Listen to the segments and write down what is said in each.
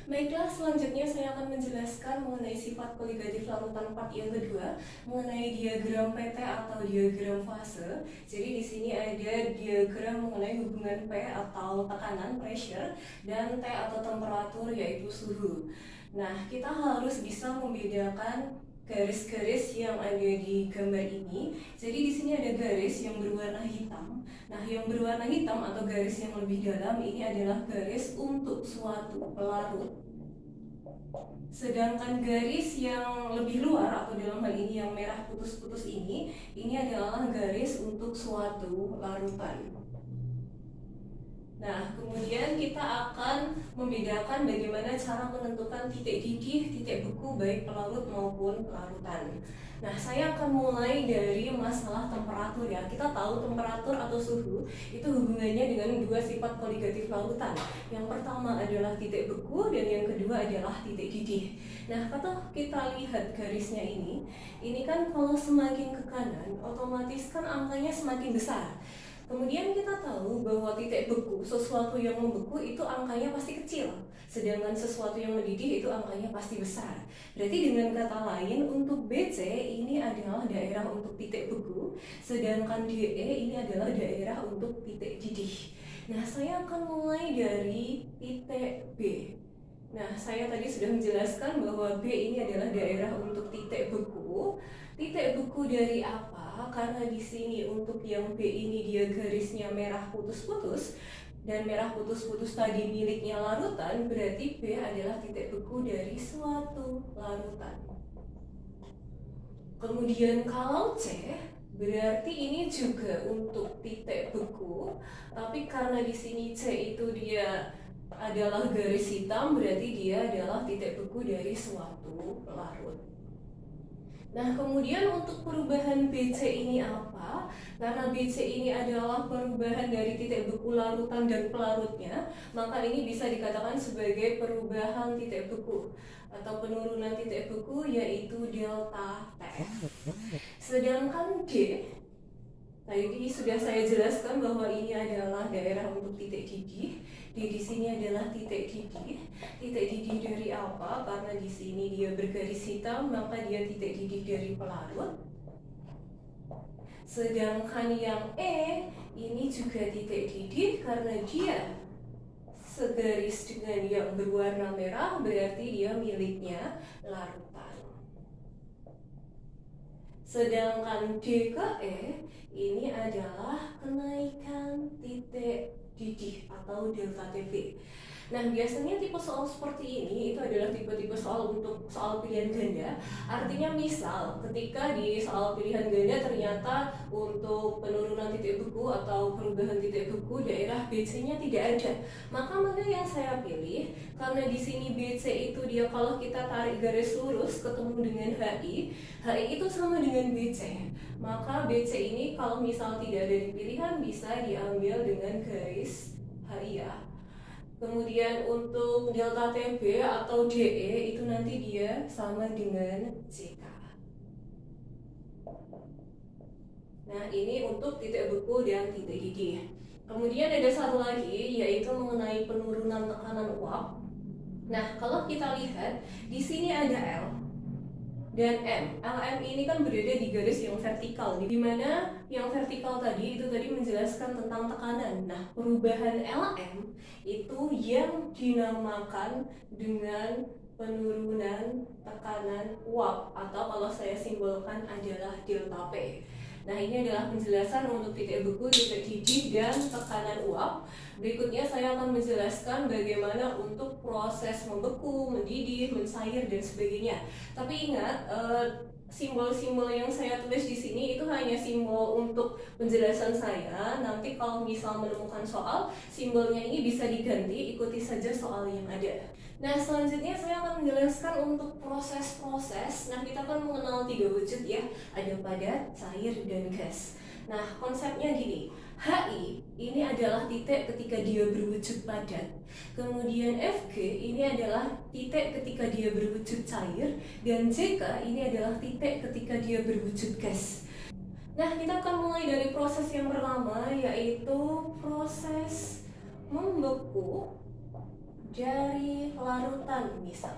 Baiklah, selanjutnya saya akan menjelaskan mengenai sifat koligatif larutan part yang kedua, mengenai diagram PT atau diagram fase. Jadi di sini ada diagram mengenai hubungan P atau tekanan pressure dan T atau temperatur yaitu suhu. Nah, kita harus bisa membedakan garis-garis yang ada di gambar ini. Jadi di sini ada garis yang berwarna hitam. Nah, yang berwarna hitam atau garis yang lebih dalam ini adalah garis untuk suatu pelarut. Sedangkan garis yang lebih luar atau dalam hal ini yang merah putus-putus ini adalah garis untuk suatu larutan. Nah, kemudian kita akan membedakan bagaimana cara menentukan titik didih, titik beku baik pelarut maupun pelarutan. Nah, saya akan mulai dari masalah temperatur ya. Kita tahu temperatur atau suhu itu hubungannya dengan dua sifat koligatif larutan. Yang pertama adalah titik beku dan yang kedua adalah titik didih. Nah, kalau kita lihat garisnya ini kan kalau semakin ke kanan, otomatis kan angkanya semakin besar. Kemudian kita tahu bahwa titik beku, sesuatu yang membeku itu angkanya pasti kecil, sedangkan sesuatu yang mendidih itu angkanya pasti besar. Berarti dengan kata lain, untuk BC ini adalah daerah untuk titik beku, sedangkan DE ini adalah daerah untuk titik didih. Nah, saya akan mulai dari titik B. Nah, saya tadi sudah menjelaskan bahwa B ini adalah daerah untuk titik beku. Titik beku dari apa? Karena di sini untuk yang B ini dia garisnya merah putus-putus dan merah putus-putus tadi miliknya larutan, berarti B adalah titik beku dari suatu larutan. Kemudian kalau C berarti ini juga untuk titik beku, tapi karena di sini C itu dia adalah garis hitam, berarti dia adalah titik beku dari suatu larut. Nah, kemudian untuk perubahan BC ini apa? Karena BC ini adalah perubahan dari titik beku larutan dan pelarutnya, maka ini bisa dikatakan sebagai perubahan titik beku atau penurunan titik beku, yaitu delta T. Sedangkan D, tadi sudah saya jelaskan bahwa ini adalah daerah untuk titik didih. Di sini adalah titik didih. Titik didih dari apa? Karena di sini dia bergaris hitam, maka dia titik didih dari pelarut. Sedangkan yang E ini juga titik didih karena dia segaris dengan yang berwarna merah, berarti dia miliknya larutan. Sedangkan D ke E ini adalah kenaikan titik didih atau delta TB. Nah, biasanya tipe soal seperti ini itu adalah tipe-tipe soal untuk soal pilihan ganda. Artinya misal ketika di soal pilihan ganda ternyata untuk penurunan titik beku atau perubahan titik beku daerah BC-nya tidak ada, maka mana yang saya pilih? Karena di sini BC itu dia kalau kita tarik garis lurus ketemu dengan HI itu sama dengan BC. Maka BC ini kalau misal tidak ada di pilihan bisa diambil dengan garis HI ya. Kemudian untuk delta TB atau DE itu nanti dia sama dengan JK. Nah, ini untuk titik beku dan titik didih. Kemudian ada satu lagi yaitu mengenai penurunan tekanan uap. Nah, kalau kita lihat di sini ada L dan M. LM ini kan berada di garis yang vertikal, di mana yang vertikal tadi menjelaskan tentang tekanan. Nah, perubahan LM itu yang dinamakan dengan penurunan tekanan uap atau kalau saya simbolkan adalah delta P. Nah, ini adalah penjelasan untuk titik beku, titik didih, dan tekanan uap. Berikutnya saya akan menjelaskan bagaimana untuk proses membeku, mendidih, mencair, dan sebagainya. Tapi ingat, simbol-simbol yang saya tulis di sini itu hanya simbol untuk penjelasan saya. Nanti kalau misal menemukan soal, simbolnya ini bisa diganti, ikuti saja soal yang ada. Nah, selanjutnya saya akan menjelaskan untuk proses-proses. Nah, kita akan mengenal 3 wujud ya, ada padat, cair, dan gas. Nah, konsepnya gini, HI ini adalah titik ketika dia berwujud padat. Kemudian FG ini adalah titik ketika dia berwujud cair. Dan JK ini adalah titik ketika dia berwujud gas. Nah, kita akan mulai dari proses yang pertama, yaitu proses membeku dari larutan misal.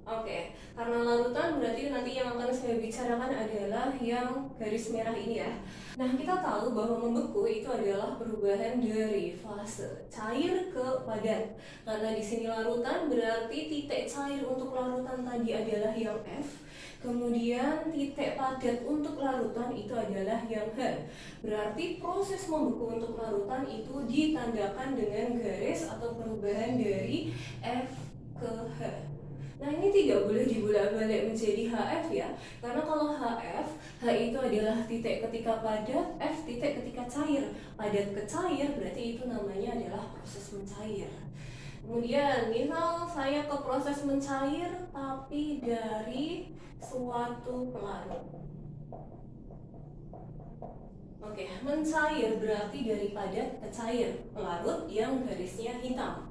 Oke, karena larutan berarti nanti yang akan saya bicarakan adalah yang garis merah ini ya. Nah, kita tahu bahwa membeku itu adalah perubahan dari fase cair ke padat. Karena di sini larutan berarti titik cair untuk larutan tadi adalah yang F. Kemudian titik padat untuk larutan itu adalah yang H. Berarti proses membeku untuk larutan itu ditandakan dengan garis atau perubahan dari F ke H. Nah, ini tidak boleh dibolak-balik menjadi HF ya. Karena kalau HF, H itu adalah titik ketika padat, F titik ketika cair. Padat ke cair berarti itu namanya adalah proses mencair. Kemudian, misal saya ke proses mencair tapi dari suatu pelarut. Oke, mencair berarti dari padat ke cair. Pelarut yang garisnya hitam.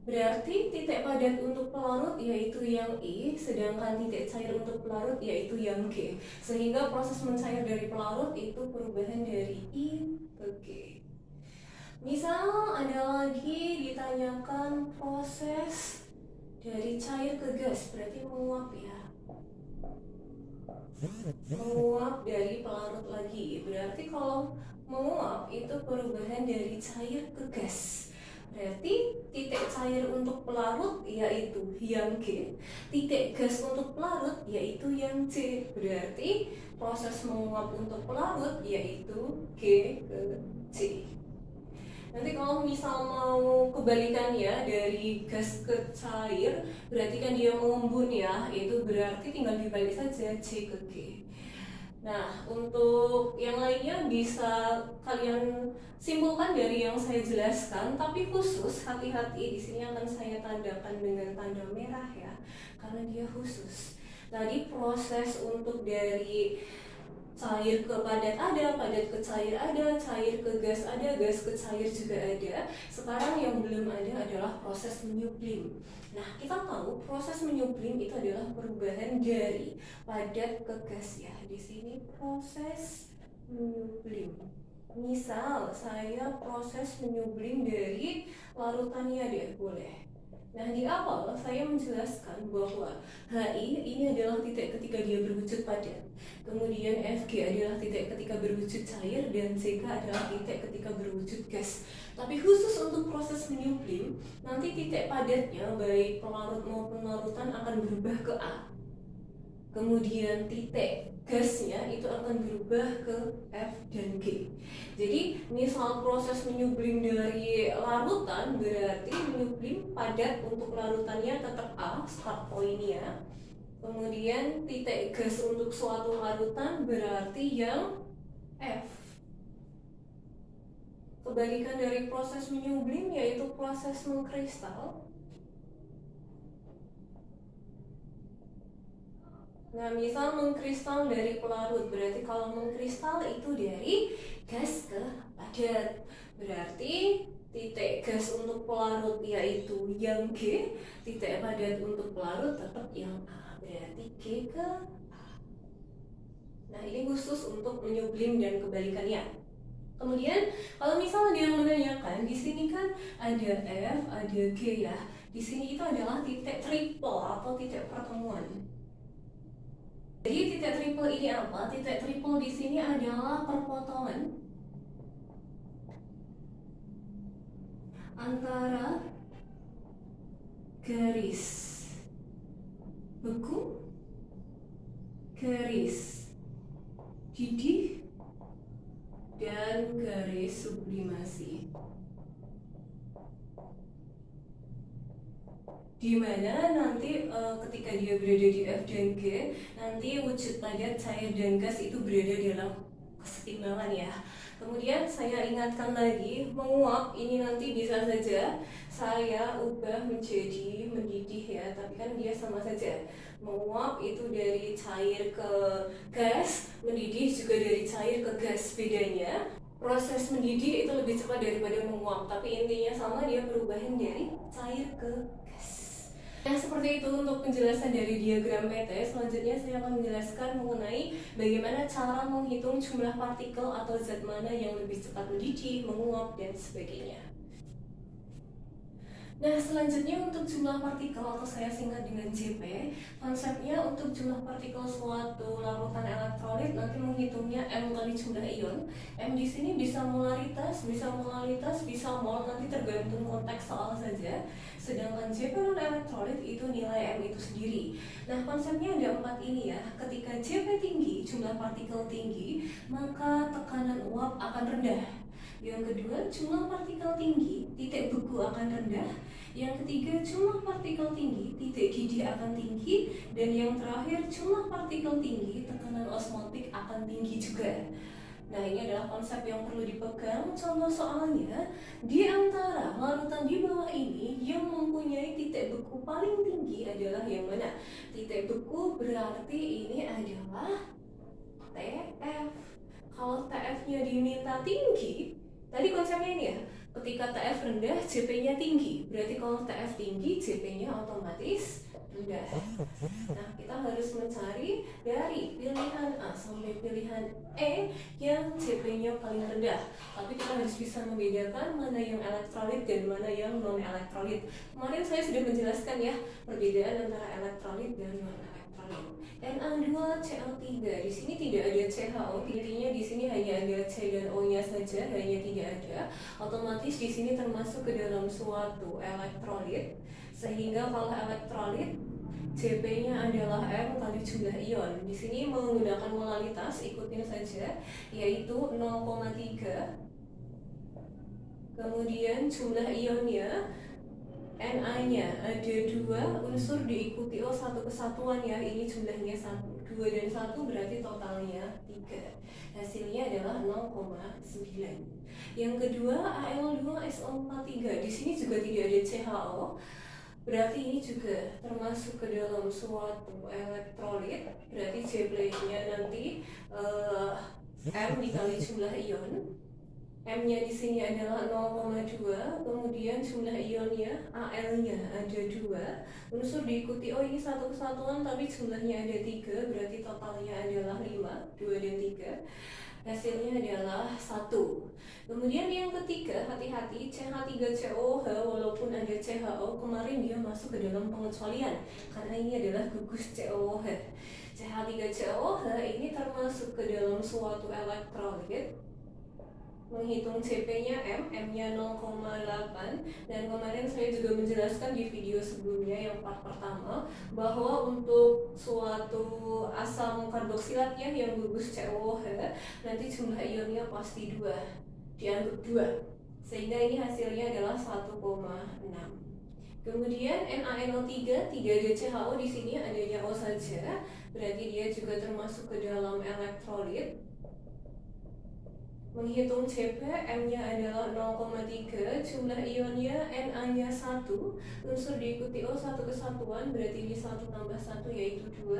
Berarti titik padat untuk pelarut yaitu yang I, sedangkan titik cair untuk pelarut yaitu yang G. Sehingga proses mencair dari pelarut itu perubahan dari I ke G. Misal ada lagi ditanyakan proses dari cair ke gas, berarti menguap ya. Menguap dari pelarut lagi, berarti kalau menguap itu perubahan dari cair ke gas. Berarti titik cair untuk pelarut yaitu yang G, titik gas untuk pelarut yaitu yang C. Berarti proses menguap untuk pelarut yaitu G ke C. Nanti kalau misal mau kebalikannya dari gas ke cair, berarti kan dia mengembun ya, itu berarti tinggal dibalik saja C ke G. Nah, untuk yang lainnya bisa kalian simpulkan dari yang saya jelaskan, tapi khusus hati-hati di sini akan saya tandakan dengan tanda merah ya, karena dia khusus. Tadi proses untuk dari cair ke padat ada, padat ke cair ada, cair ke gas ada, gas ke cair juga ada. Sekarang yang belum ada adalah proses menyublim. Nah, kita tahu proses menyublim itu adalah perubahan dari padat ke gas ya. Di sini proses menyublim. Misal saya proses menyublim dari larutannya deh, boleh. Nah, di awal saya menjelaskan bahwa HI ini adalah titik ketika dia berwujud padat. Kemudian FG adalah titik ketika berwujud cair dan CK adalah titik ketika berwujud gas. Tapi khusus untuk proses menyublim, nanti titik padatnya baik pelarut maupun larutan akan berubah ke A. Kemudian titik gasnya itu akan berubah ke F dan G. Jadi misal proses menyublim dari larutan berarti menyublim padat untuk larutannya tetap A, start pointnya. Kemudian titik gas untuk suatu larutan berarti yang F. Kebalikan dari proses menyublim yaitu proses mengkristal. Nah, misal mengkristal dari pelarut, berarti kalau mengkristal itu dari gas ke padat. Berarti titik gas untuk pelarut yaitu yang G, titik padat untuk pelarut tetap yang A. Berarti G ke A. Nah, ini khusus untuk menyublim dan kebalikannya. Kemudian, kalau misalnya dia menanyakan, di sini kan ada F, ada G ya. Di sini itu adalah titik triple atau titik pertemuan. Jadi titik triple ini apa? Titik triple di sini adalah perpotongan antara garis beku, garis didih, dan garis sublimasi. Di mana nanti ketika dia berada di F dan G, nanti wujud padat, cair, dan gas itu berada dalam kesetimbangan ya. Kemudian saya ingatkan lagi, menguap ini nanti bisa saja saya ubah menjadi mendidih ya, tapi kan dia sama saja. Menguap itu dari cair ke gas, mendidih juga dari cair ke gas. Bedanya proses mendidih itu lebih cepat daripada menguap, tapi intinya sama, dia perubahan dari cair ke gas. Nah, seperti itu untuk penjelasan dari diagram PT. Selanjutnya saya akan menjelaskan mengenai bagaimana cara menghitung jumlah partikel atau zat mana yang lebih cepat mendidih, menguap, dan sebagainya. Nah, selanjutnya untuk jumlah partikel atau saya singkat dengan JP, konsepnya untuk jumlah partikel suatu larutan elektrolit nanti menghitungnya M kali jumlah ion. M di sini bisa molaritas, bisa mol, nanti tergantung konteks soal saja. Sedangkan JP non elektrolit itu nilai M itu sendiri. Nah, konsepnya ada 4 ini ya. Ketika JP tinggi, jumlah partikel tinggi, maka tekanan uap akan rendah. Yang kedua, jumlah partikel tinggi, titik beku akan rendah. Yang ketiga, jumlah partikel tinggi, titik didih akan tinggi. Dan yang terakhir, jumlah partikel tinggi, tekanan osmotik akan tinggi juga. Nah, ini adalah konsep yang perlu dipegang. Contoh soalnya, di antara larutan di bawah ini yang mempunyai titik beku paling tinggi adalah yang mana? Titik beku berarti ini adalah TF. Kalau TF-nya diminta tinggi, tadi konsepnya ini ya, ketika TF rendah, JP-nya tinggi. Berarti kalau TF tinggi, JP-nya otomatis rendah. Nah, kita harus mencari dari pilihan A sampai pilihan E yang JP-nya paling rendah. Tapi kita harus bisa membedakan mana yang elektrolit dan mana yang non-elektrolit. Kemarin saya sudah menjelaskan ya, perbedaan antara elektrolit dan non-elektrolit. Na2CO3, di sini tidak ada CHO, intinya di sini hanya ada C dan O-nya saja, hanya tidak ada. Otomatis di sini termasuk ke dalam suatu elektrolit, sehingga kalau elektrolit JP-nya adalah M kali jumlah ion. Di sini menggunakan molaritas, ikutin saja, yaitu 0,3. Kemudian jumlah ionnya Na-nya ada 2, unsur diikuti satu kesatuan ya, ini jumlahnya 1. 2 dan 1 berarti totalnya 3. Hasilnya adalah 0,9. Yang kedua, Al2SO43. Di sini juga tidak ada CHO. Berarti ini juga termasuk ke dalam suatu elektrolit. Berarti JP-nya nanti M dikali jumlah ion. M-nya di sini adalah 0,2, kemudian jumlah ionnya Al-nya ada 2, unsur diikuti ini satu kesatuan tapi jumlahnya ada 3, berarti totalnya adalah 5, 2 dan 3. Hasilnya adalah 1. Kemudian yang ketiga, hati-hati, CH3COH walaupun ada CHO, kemarin dia masuk ke dalam pengecualian karena ini adalah gugus COH. CH3COH ini termasuk ke dalam suatu elektrolit. Menghitung CP-nya M-nya 0,8. Dan kemarin saya juga menjelaskan di video sebelumnya yang part pertama bahwa untuk suatu asam karboksilat ya yang gugus COH nanti jumlah ionnya pasti 2, dianggap 2, sehingga ini hasilnya adalah 1,6. Kemudian NaNO3 tidak ada CHO, di sini adanya O saja, berarti dia juga termasuk ke dalam elektrolit. Menghitung CP, M-nya adalah 0,3, jumlah ionnya Na-nya 1, unsur diikuti O satu kesatuan, berarti ini 1 tambah 1 yaitu 2,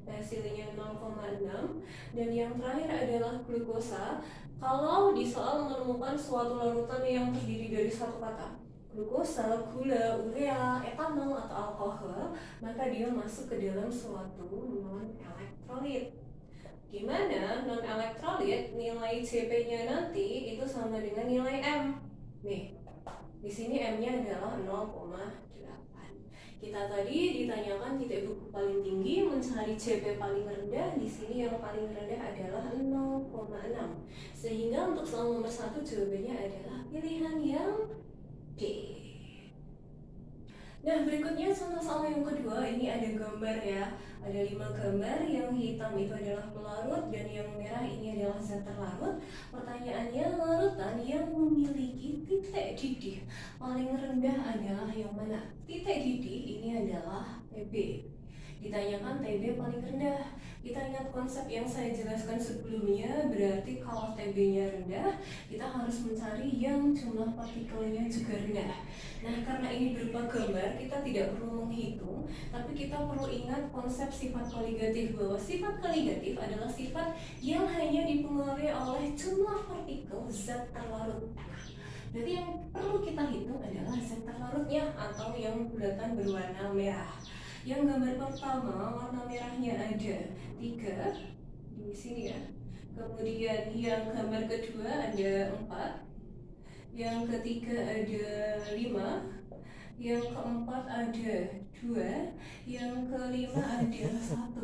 hasilnya 0,6. Dan yang terakhir adalah glukosa. Kalau di soal menemukan suatu larutan yang terdiri dari satu kata, glukosa, gula, urea, etanol, atau alkohol, maka dia masuk ke dalam suatu non-elektrolit. Gimana non-elektrolit nilai CP-nya nanti itu sama dengan nilai M. Nih, di sini M-nya adalah 0,8. Kita tadi ditanyakan titik beku paling tinggi, mencari CP paling rendah. Di sini yang paling rendah adalah 0,6. Sehingga untuk soal nomor 1 jawabannya adalah pilihan yang D. Nah, berikutnya contoh soal yang kedua, ini ada gambar ya. Ada 5 gambar, yang hitam itu adalah pelarut dan yang merah ini adalah zat terlarut. Pertanyaannya, larutan yang memiliki titik didih paling rendah adalah yang mana? Titik didih ini adalah TB. Ditanyakan TB paling rendah. Kita ingat konsep yang saya jelaskan sebelumnya, berarti kalau TB-nya rendah, kita harus mencari yang jumlah partikelnya juga rendah. Nah, karena ini berupa gambar, kita tidak perlu menghitung, tapi kita perlu ingat konsep sifat koligatif, bahwa sifat koligatif adalah sifat yang hanya dipengaruhi oleh jumlah partikel zat terlarut. Jadi yang perlu kita hitung adalah zat terlarutnya atau yang bulatan berwarna merah. Yang gambar pertama warna merahnya ada 3 di sini ya. Kemudian yang gambar kedua ada 4. Yang ketiga ada 5. yang keempat ada 2, yang kelima ada 1.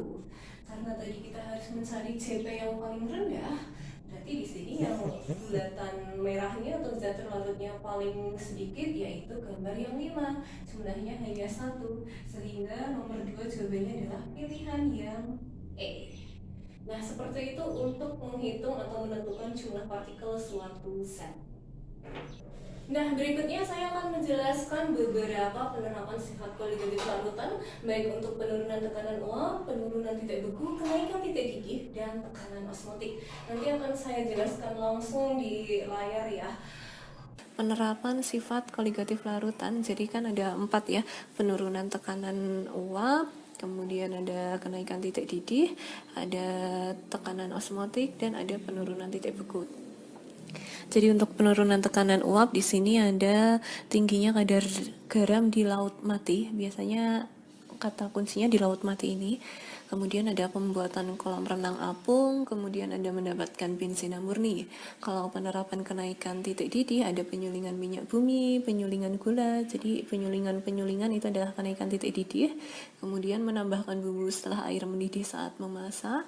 Karena tadi kita harus mencari CP yang paling rendah, berarti di sini yang bulatan merahnya atau zat terlarutnya paling sedikit yaitu gambar yang 5, jumlahnya hanya 1, sehingga nomor 2 jawabannya adalah pilihan yang E. Nah, seperti itu untuk menghitung atau menentukan jumlah partikel suatu zat. Nah, berikutnya saya akan menjelaskan beberapa penerapan sifat koligatif larutan, baik untuk penurunan tekanan uap, penurunan titik beku, kenaikan titik didih, dan tekanan osmotik. Nanti akan saya jelaskan langsung di layar ya. Penerapan sifat koligatif larutan, jadi kan ada 4 ya, penurunan tekanan uap, kemudian ada kenaikan titik didih, ada tekanan osmotik, dan ada penurunan titik beku. Jadi untuk penurunan tekanan uap di sini ada tingginya kadar garam di laut mati, biasanya kata kuncinya di laut mati ini. Kemudian ada pembuatan kolam renang apung, kemudian ada mendapatkan benzina murni. Kalau penerapan kenaikan titik didih ada penyulingan minyak bumi, penyulingan gula. Jadi penyulingan itu adalah kenaikan titik didih. Kemudian menambahkan bumbu setelah air mendidih saat memasak.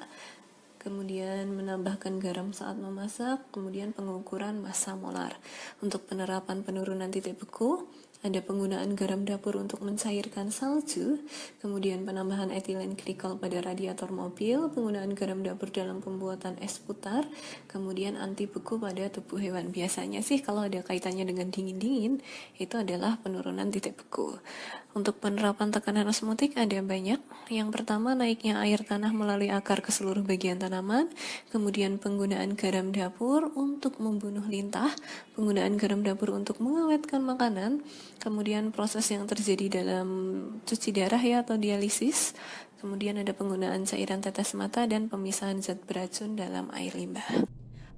Kemudian menambahkan garam saat memasak, kemudian pengukuran massa molar. Untuk penerapan penurunan titik beku, ada penggunaan garam dapur untuk mencairkan salju, kemudian penambahan etilen glikol pada radiator mobil, penggunaan garam dapur dalam pembuatan es putar, kemudian anti beku pada tubuh hewan. Biasanya sih kalau ada kaitannya dengan dingin-dingin, itu adalah penurunan titik beku. Untuk penerapan tekanan osmotik ada banyak. Yang pertama, naiknya air tanah melalui akar ke seluruh bagian tanaman, kemudian penggunaan garam dapur untuk membunuh lintah, penggunaan garam dapur untuk mengawetkan makanan, kemudian proses yang terjadi dalam cuci darah ya atau dialisis, kemudian ada penggunaan cairan tetes mata dan pemisahan zat beracun dalam air limbah.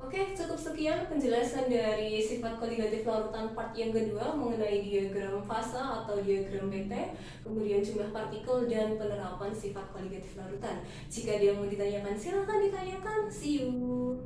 Oke, cukup sekian penjelasan dari sifat koligatif larutan part yang kedua mengenai diagram fasa atau diagram BT, kemudian jumlah partikel dan penerapan sifat koligatif larutan. Jika ada yang mau ditanyakan, silahkan ditanyakan. See you!